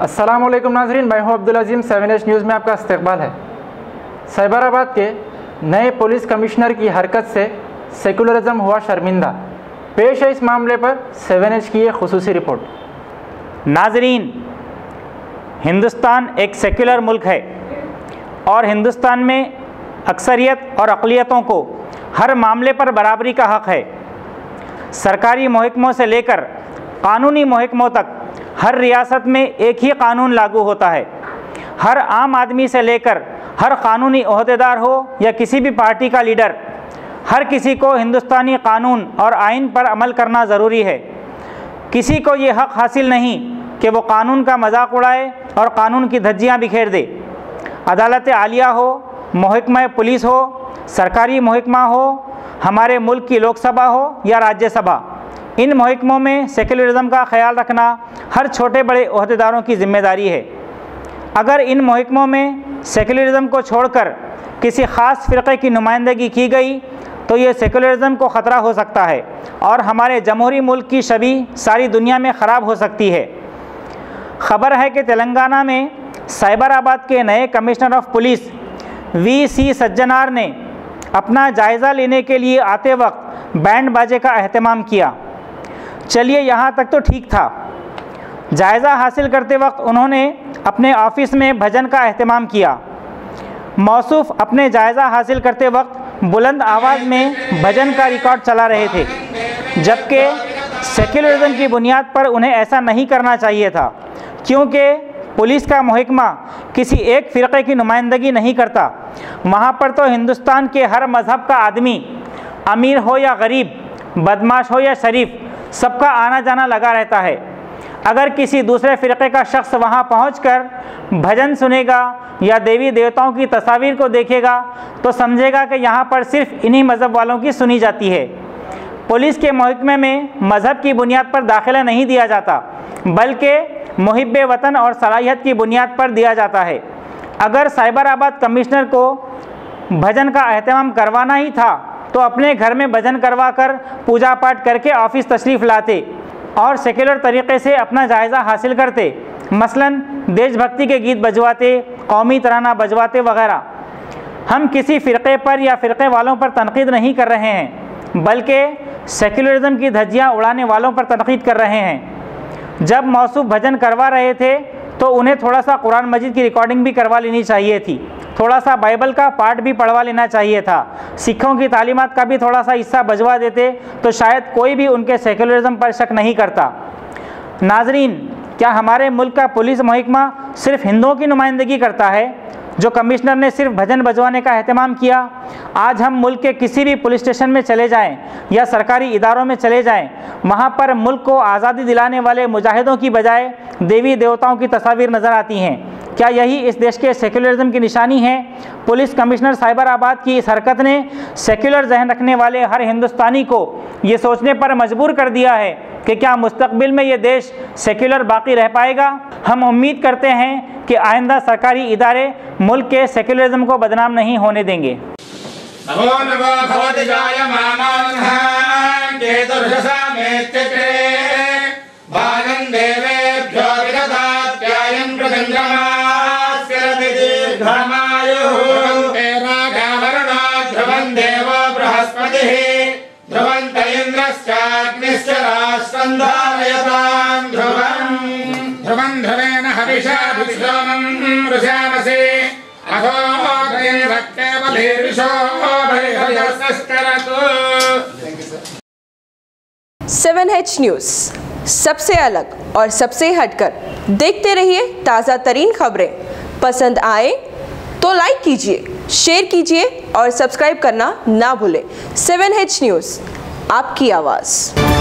अस्सलामुअलैकुम नाज़रीन, मैं हूं अब्दुल अजीम। 7H न्यूज़ में आपका इस्तकबाल है। साइबराबाद के नए पुलिस कमिश्नर की हरकत से सेकुलरिज्म हुआ शर्मिंदा। पेश है इस मामले पर 7H की एक खुसूसी रिपोर्ट। नाज़रीन, हिंदुस्तान एक सेक्युलर मुल्क है और हिंदुस्तान में अक्सरियत और अक़लियतों को हर मामले पर बराबरी का हक़ है। सरकारी महकमों से लेकर कानूनी महकमों तक हर रियासत में एक ही कानून लागू होता है। हर आम आदमी से लेकर हर कानूनी ओहदेदार हो या किसी भी पार्टी का लीडर, हर किसी को हिंदुस्तानी कानून और आइन पर अमल करना ज़रूरी है। किसी को ये हक़ हासिल नहीं कि वो कानून का मजाक उड़ाए और कानून की धज्जियाँ बिखेर दे। अदालत आलिया हो, महकमा पुलिस हो, सरकारी महकमा हो, हमारे मुल्क की लोकसभा हो या राज्यसभा, इन महकमों में सेकुलरिज्म का ख्याल रखना हर छोटे बड़े ओहदेदारों की ज़िम्मेदारी है। अगर इन महकमों में सेकुलरिज्म को छोड़कर किसी ख़ास फ़िरक़े की नुमाइंदगी की गई तो ये सेकुलरिज्म को ख़तरा हो सकता है और हमारे जमहूरी मुल्क की छवि सारी दुनिया में ख़राब हो सकती है। ख़बर है कि तेलंगाना में साइबराबाद के नए commissioner of police VC Sajjanar ने अपना जायज़ा लेने के लिए आते वक्त बैंड बाजे का एहतमाम किया। चलिए, यहाँ तक तो ठीक था। जायज़ा हासिल करते वक्त उन्होंने अपने ऑफिस में भजन का एहतमाम किया। मौसूफ़ अपने जायज़ा हासिल करते वक्त बुलंद आवाज़ में भजन का रिकॉर्ड चला रहे थे, जबकि सेकुलरिज्म की बुनियाद पर उन्हें ऐसा नहीं करना चाहिए था, क्योंकि पुलिस का महकमा किसी एक फ़िरक़े की नुमाइंदगी नहीं करता। वहाँ पर तो हिंदुस्तान के हर मज़हब का आदमी, अमीर हो या गरीब, बदमाश हो या शरीफ, सबका आना जाना लगा रहता है। अगर किसी दूसरे फ़िरक़े का शख्स वहाँ पहुँचकर भजन सुनेगा या देवी देवताओं की तस्वीर को देखेगा तो समझेगा कि यहाँ पर सिर्फ़ इन्हीं मज़हब वालों की सुनी जाती है। पुलिस के महकमे में मज़हब की बुनियाद पर दाखिला नहीं दिया जाता, बल्कि मुहिब्बे वतन और सलाहियत की बुनियाद पर दिया जाता है। अगर साइबराबाद कमिश्नर को भजन का एहतमाम करवाना ही था तो अपने घर में भजन करवा कर पूजा पाठ करके ऑफिस तशरीफ़ लाते और सेकुलर तरीक़े से अपना जायज़ा हासिल करते। मसलन देशभक्ति के गीत बजवाते, कौमी तराना बजवाते वगैरह। हम किसी फ़िरक़े पर या फ़िरक़े वालों पर तनक़ीद नहीं कर रहे हैं, बल्कि सेकुलरिज्म की धज्जियाँ उड़ाने वालों पर तनक़ीद कर रहे हैं। जब मौसूफ़ भजन करवा रहे थे तो उन्हें थोड़ा सा कुरान मजीद की रिकॉर्डिंग भी करवा लेनी चाहिए थी, थोड़ा सा बाइबल का पाठ भी पढ़वा लेना चाहिए था, सिखों की तालीमात का भी थोड़ा सा हिस्सा बजवा देते तो शायद कोई भी उनके सेकुलरिज्म पर शक नहीं करता। नाजरीन, क्या हमारे मुल्क का पुलिस महकमा सिर्फ़ हिंदुओं की नुमाइंदगी करता है? जो कमिश्नर ने सिर्फ भजन बजवाने का एहतमाम किया। आज हम मुल्क के किसी भी पुलिस स्टेशन में चले जाएं या सरकारी इदारों में चले जाएं, वहाँ पर मुल्क को आज़ादी दिलाने वाले मुजाहिदों की बजाय देवी देवताओं की तस्वीर नज़र आती हैं। क्या यही इस देश के सेकुलरिज्म की निशानी है? पुलिस कमिश्नर साइबराबाद की इस हरकत ने सेकुलर जहन रखने वाले हर हिंदुस्तानी को ये सोचने पर मजबूर कर दिया है कि क्या मुस्तकबिल में ये देश सेकुलर बाकी रह पाएगा। हम उम्मीद करते हैं कि आइंदा सरकारी इदारे मुल्क के सेकुलरिज्म को बदनाम नहीं होने देंगे। ध्रुवन्त इन्द्रश्चाग्निश्च राष्ट्रं धारयतां ध्रुवम् ध्रुवं ध्रुवेण हविषा विश्वमं रुषामसि अथो केवलीर्विशो भयस्तरतु। 7H न्यूज़, सबसे अलग और सबसे हटकर। देखते रहिए ताज़ा तरीन खबरें। पसंद आए तो लाइक कीजिए, शेयर कीजिए और सब्सक्राइब करना ना भूलें। 7H न्यूज़, आपकी आवाज़।